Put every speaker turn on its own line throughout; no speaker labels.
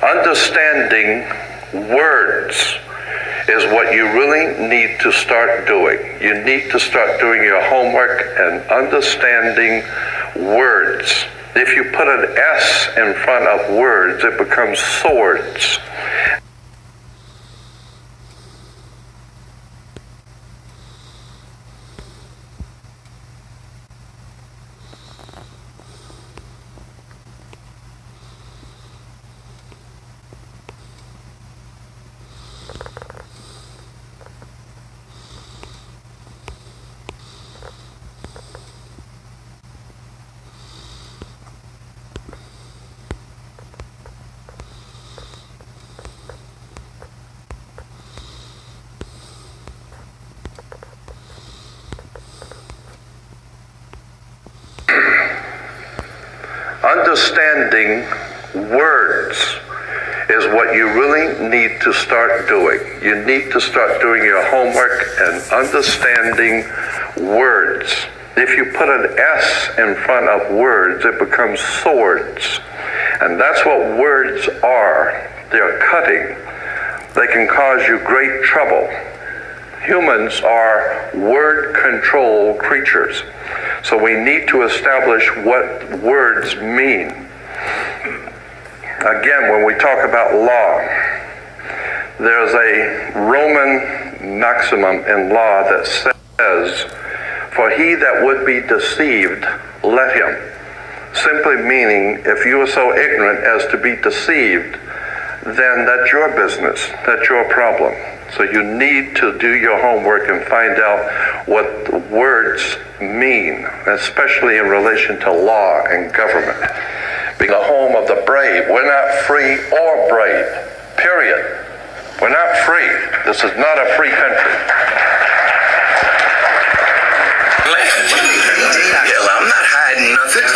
Understanding words is what you really need to start doing. You need to start doing your homework and understanding words. If you put an S in front of words, it becomes swords. Understanding words is what you really need to start doing. You need to start doing your homework and understanding words. If you put an S in front of words, it becomes swords. And that's what words are. They're cutting. They can cause you great trouble. Humans are word-controlled creatures. So we need to establish what words mean. Again, when we talk about law, there's a Roman maximum in law that says, "For he that would be deceived, let him." Simply meaning, if you are so ignorant as to be deceived, then that's your business, that's your problem. So you need to do your homework and find out what the words mean, especially in relation to law and government. Being the home of the brave, we're not free or brave, period. We're not free. This is not a free country.
Hell, I'm not hiding nothing.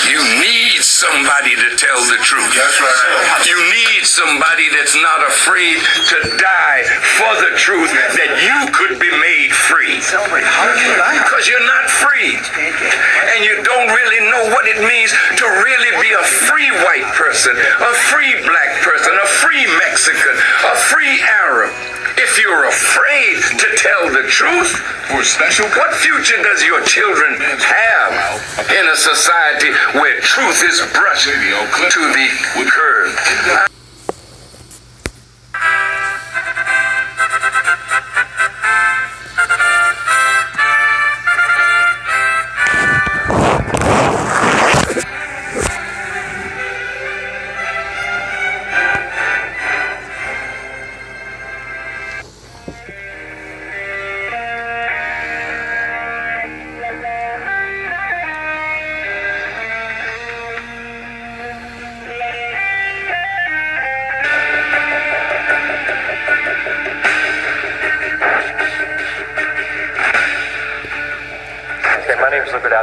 You need somebody to tell the truth.
That's right.
You need somebody that's not afraid to die for the truth, that you could be made free. Because you're not free. And you don't really know what it means to really be a free white person, a free black person, a free Mexican, a free Arab. If you're afraid to tell the truth, what future does your children have in a society where truth is brushed to the curb?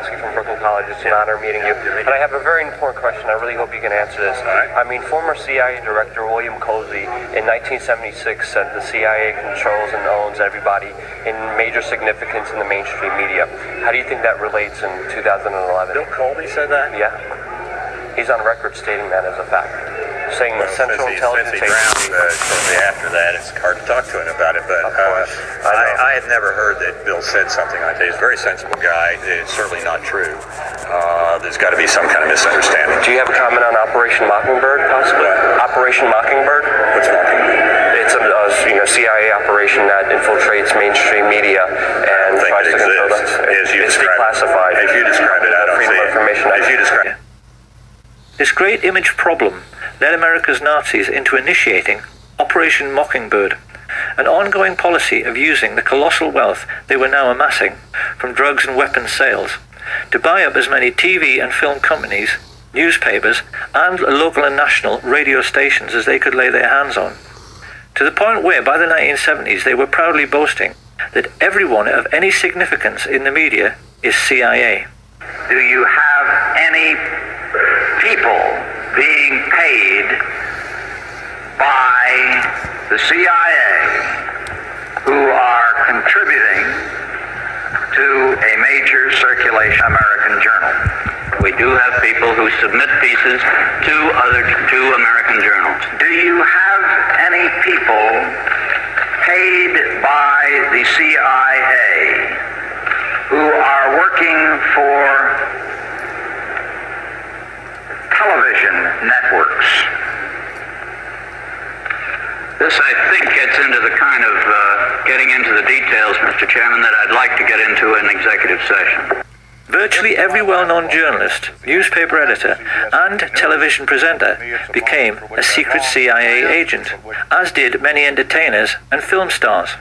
From Brooklyn College. It's an honor meeting you. And I have a very important question. I really hope you can answer this. I mean, former CIA Director William Cozy in 1976 said the CIA controls and owns everybody in major significance in the mainstream media. How do you think that relates in 2011?
Bill Colby said that?
Yeah. He's on record stating that as a fact. Saying the Central Intelligence
Agency. Shortly after that, it's hard to talk to him about it, but I had never heard that Bill said something like that. He's a very sensible guy. It's certainly not true. There's got to be some kind of misunderstanding.
Do you have a comment on Operation Mockingbird, possibly?
What?
Operation Mockingbird?
What's Mockingbird?
It's a CIA operation that infiltrates mainstream media and tries to control them. It's declassified.
As you describe it, I don't see it. As you describe it.
This great image problem led America's Nazis into initiating Operation Mockingbird, an ongoing policy of using the colossal wealth they were now amassing from drugs and weapons sales to buy up as many TV and film companies, newspapers, and local and national radio stations as they could lay their hands on, to the point where by the 1970s they were proudly boasting that everyone of any significance in the media is CIA.
Do you have any people being paid by the CIA who are contributing to a major circulation American journal. We do have people who submit pieces to American journals. Do you have any people paid by the CIA who are working for television networks? This, I think, gets into the kind of getting into the details, Mr. Chairman, that I'd like to get into in executive session.
Virtually every well-known journalist, newspaper editor, and television presenter became a secret CIA agent, as did many entertainers and film stars.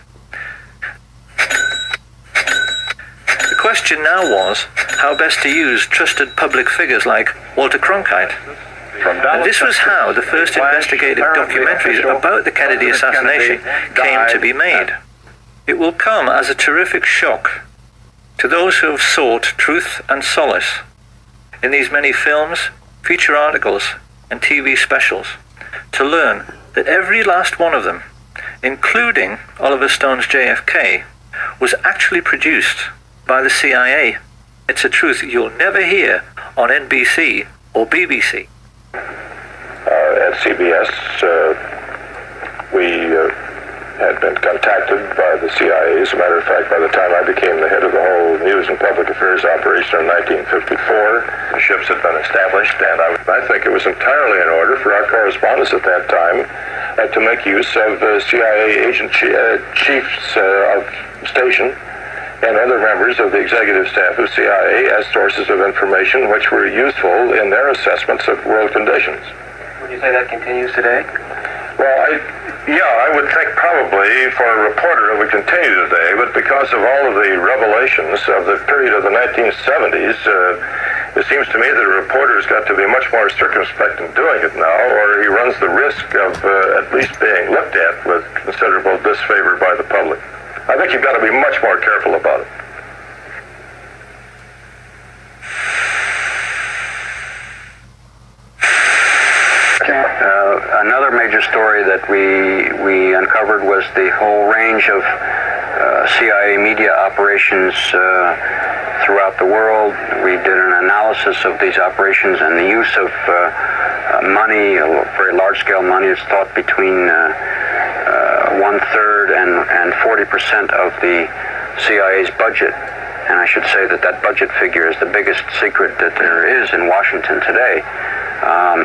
The question now was how best to use trusted public figures like Walter Cronkite. And this was how the first investigative documentaries about the Kennedy assassination came to be made. It will come as a terrific shock to those who have sought truth and solace in these many films, feature articles, and TV specials, to learn that every last one of them, including Oliver Stone's JFK, was actually produced by the CIA. It's a truth you'll never hear on NBC or BBC.
At CBS, we had been contacted by the CIA. As a matter of fact, by the time I became the head of the whole News and Public Affairs operation in 1954, the ships had been established, and I think it was entirely in order for our correspondents at that time to make use of CIA agent chiefs of station and other members of the executive staff of CIA as sources of information which were useful in their assessments of world conditions.
Would you say that continues today?
Well, I would think probably for a reporter it would continue today, but because of all of the revelations of the period of the 1970s, it seems to me that a reporter's got to be much more circumspect in doing it now, or he runs the risk of at least being looked at with considerable disfavor by the public. I think you've got to be much more careful about it.
Another major story that we uncovered was the whole range of CIA media operations throughout the world. We did an analysis of these operations and the use of money, very large-scale money. It's thought between 1/3 and 40% of the CIA's budget. And I should say that that budget figure is the biggest secret that there is in Washington today.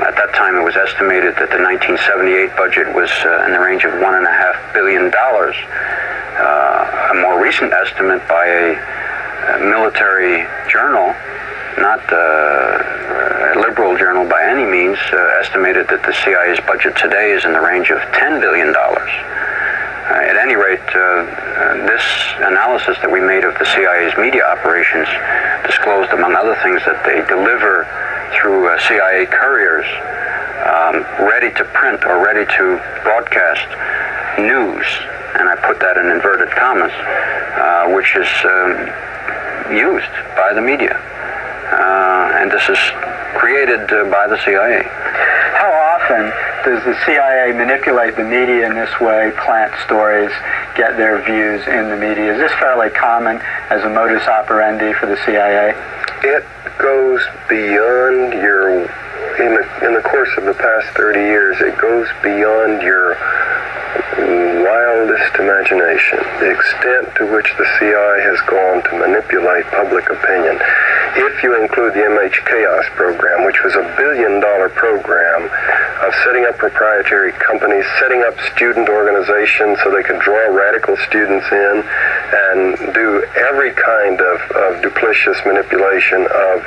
At that time, it was estimated that the 1978 budget was in the range of $1.5 billion. A more recent estimate by a military journal, not a liberal journal by any means, estimated that the CIA's budget today is in the range of $10 billion. At any rate, this analysis that we made of the CIA's media operations disclosed, among other things, that they deliver through CIA couriers ready to print or ready to broadcast news, and I put that in inverted commas, which is used by the media. And this is created by the CIA.
How often does the CIA manipulate the media in this way, plant stories, get their views in the media? Is this fairly common as a modus operandi for the CIA?
It goes beyond in the course of the past 30 years, it goes beyond your wildest imagination, the extent to which the CIA has gone to manipulate public opinion. If you include the MH Chaos program, which was $1 billion program of setting up proprietary companies, setting up student organizations so they could draw radical students in and do every kind of duplicitous manipulation of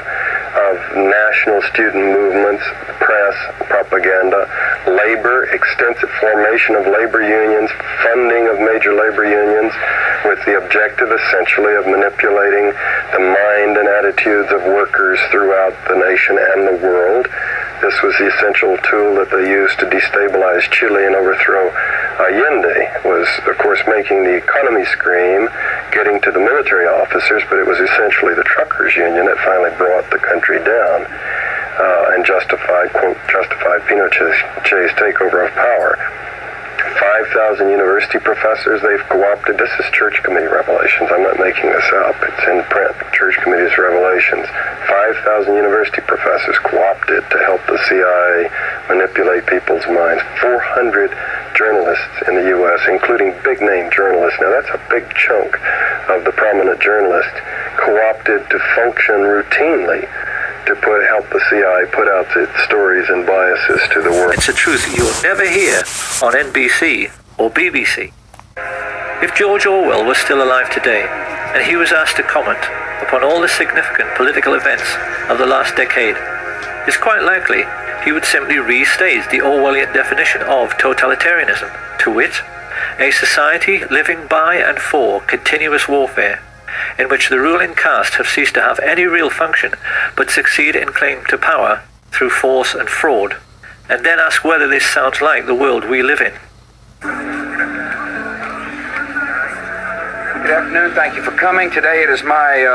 national student movements, press, propaganda, labor, extensive formation of labor unions, funding of major labor unions, with the objective essentially of manipulating the mind and attitudes of workers throughout the nation and the world. This was the essential tool that they used to destabilize Chile and overthrow Allende, was of course making the economy scream, getting to the military officers, but it was essentially the truckers union that finally brought the country down and justified Pinochet's takeover of power. 5,000 university professors they've co-opted. This is Church Committee revelations. I'm not making this up. It's in print. Church Committee's revelations. 5,000 university professors co-opted to help the CIA manipulate people's minds. 400 journalists in the U.S., including big-name journalists. Now, that's a big chunk of the prominent journalists co-opted to function routinely to help the CIA put out its stories and biases to the world.
It's a truth you will never hear on NBC or BBC. If George Orwell was still alive today, and he was asked to comment upon all the significant political events of the last decade, it's quite likely he would simply restate the Orwellian definition of totalitarianism, to wit, a society living by and for continuous warfare, in which the ruling caste have ceased to have any real function but succeed in claim to power through force and fraud, and then ask whether this sounds like the world we live in.
Good afternoon. Thank you for coming. Today it is my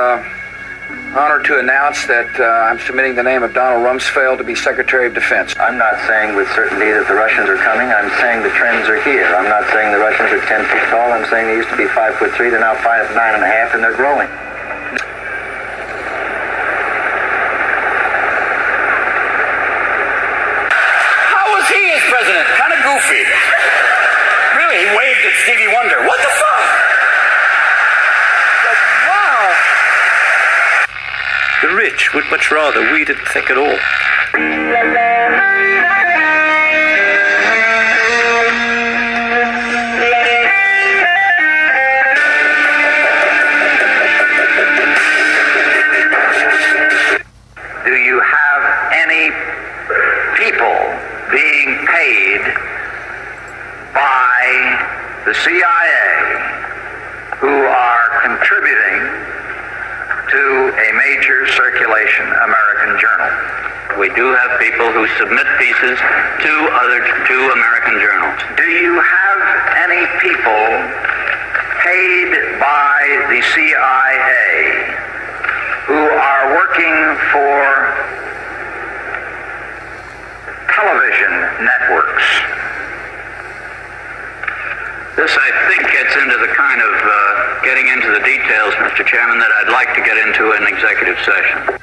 honor to announce that I'm submitting the name of Donald Rumsfeld to be Secretary of Defense.
I'm not saying with certainty that the Russians are coming. I'm saying the trends are here. I'm not saying the Russians are 10 feet tall. I'm saying they used to be 5'3". They're now 5'9.5", and they're growing.
How was he as president? Kind of goofy. Really, he waved at Stevie Wonder. What the fuck?
The rich would much rather we didn't think at all.
Do you have any people being paid by the CIA who are contributing to a major circulation American journal? We do have people who submit pieces to American journals. Do you have any people paid by the CIA who are working for television networks? This, I think, gets into the kind of getting into the details, Mr. Chairman, that I'd like to get into in executive session.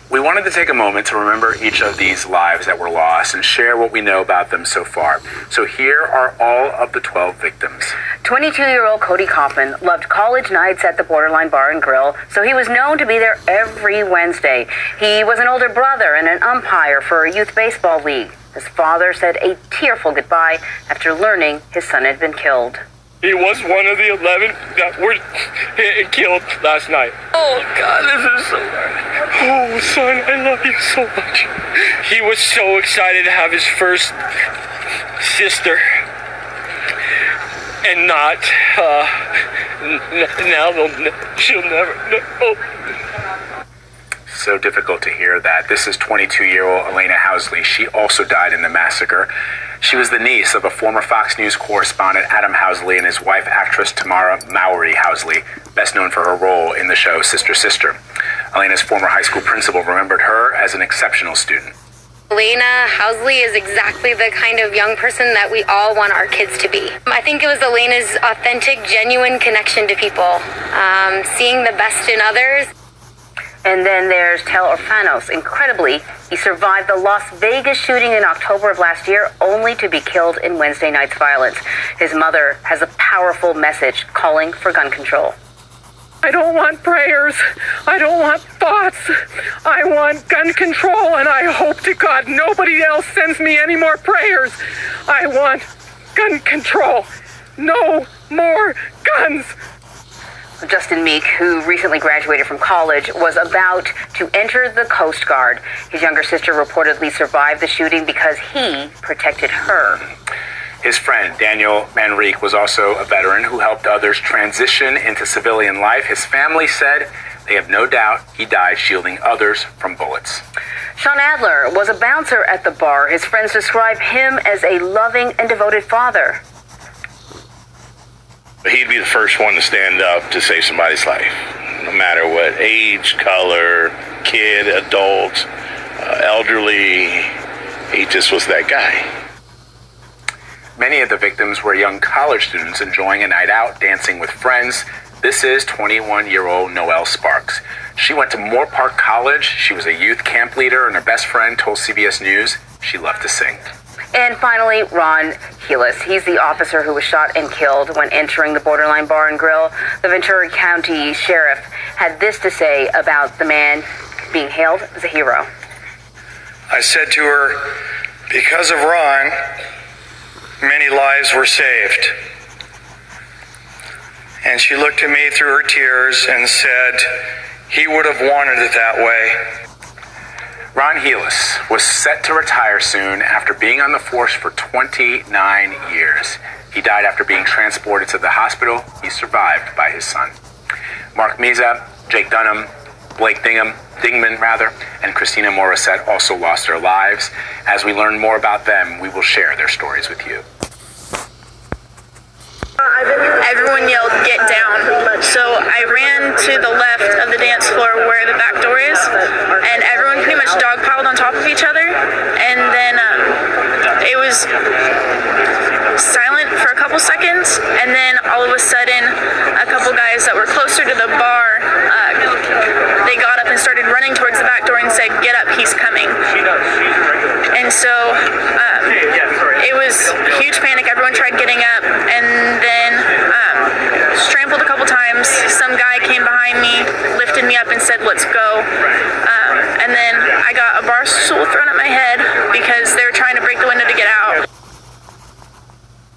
We wanted to take a moment to remember each of these lives that were lost and share what we know about them so far. So here are all of the 12 victims.
22-year-old Cody Kaufman loved college nights at the Borderline Bar and Grill, so he was known to be there every Wednesday. He was an older brother and an umpire for a youth baseball league. His father said a tearful goodbye after learning his son had been killed.
He was one of the 11 that were hit and killed last night. Oh, God, this is so hard. Oh, son, I love you so much. He was so excited to have his first sister. And not, now she'll never know.
So difficult to hear that. This is 22-year-old Elena Housley. She also died in the massacre. She was the niece of a former Fox News correspondent, Adam Housley, and his wife, actress Tamara Mowry Housley, best known for her role in the show Sister Sister. Elena's former high school principal remembered her as an exceptional student.
Elena Housley is exactly the kind of young person that we all want our kids to be. I think it was Elena's authentic, genuine connection to people, seeing the best in others.
And then there's Tel Orfanos. Incredibly, he survived the Las Vegas shooting in October of last year, only to be killed in Wednesday night's violence. His mother has a powerful message calling for gun control.
I don't want prayers. I don't want thoughts. I want gun control, and I hope to God nobody else sends me any more prayers. I want gun control. No more guns.
Justin Meek, who recently graduated from college, was about to enter the Coast Guard. His younger sister reportedly survived the shooting because he protected her.
His friend, Daniel Manrique, was also a veteran who helped others transition into civilian life. His family said they have no doubt he died shielding others from bullets.
Sean Adler was a bouncer at the bar. His friends describe him as a loving and devoted father.
He'd be the first one to stand up to save somebody's life, no matter what age, color, kid, adult, elderly. He just was that guy.
Many of the victims were young college students enjoying a night out, dancing with friends. This is 21-year-old Noelle Sparks. She went to Moore Park College. She was a youth camp leader, and her best friend told CBS News she loved to sing.
And finally, Ron Heelis. He's the officer who was shot and killed when entering the Borderline Bar and Grill. The Ventura County Sheriff had this to say about the man being hailed as a hero.
I said to her, because of Ron, many lives were saved. And she looked at me through her tears and said, he would have wanted it that way.
Ron Heelis was set to retire soon after being on the force for 29 years. He died after being transported to the hospital. He survived by his son. Mark Meza, Jake Dunham, Blake Dingman, and Christina Morissette also lost their lives. As we learn more about them, we will share their stories with you.
Everyone yelled, "Get down." So I ran to the left of the dance floor where the back door is, and everyone pretty much dogpiled on top of each other. And then it was silent for a couple seconds, and then all of a sudden, a couple guys that were closer to the bar, they got up and started running towards the back door and said, "Get up, he's coming." And so it was a huge panic. Everyone tried getting up, and then trampled a couple times. Some guy came behind me, lifted me up and said, "Let's go." And then I got a bar stool thrown at my head because they were trying to break the window to get out.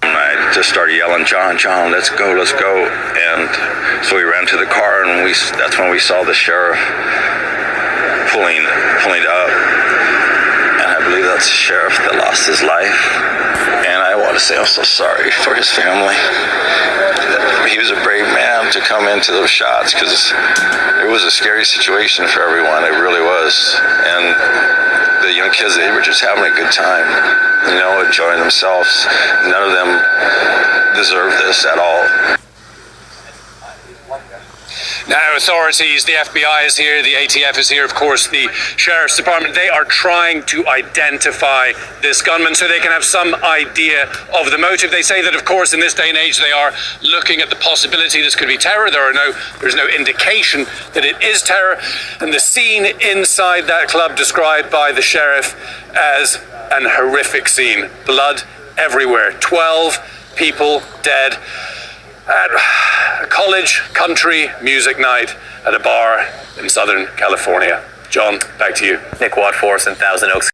I just started yelling, "John, John, let's go, let's go." And so we ran to the car, and that's when we saw the sheriff pulling up. And I believe that's the sheriff that lost his life. And I want to say I'm so sorry for his family. He was a brave man to come into those shots, because it was a scary situation for everyone. It really was. And the young kids, they were just having a good time, enjoying themselves. None of them deserve this at all.
Now, authorities, the FBI is here, the ATF is here, of course, the Sheriff's Department. They are trying to identify this gunman so they can have some idea of the motive. They say that, of course, in this day and age, they are looking at the possibility this could be terror. There's no indication that it is terror. And the scene inside that club described by the sheriff as an horrific scene. Blood everywhere. 12 people dead at a college country music night at a bar in Southern California. John, back to you.
Nick Watforth in Thousand Oaks.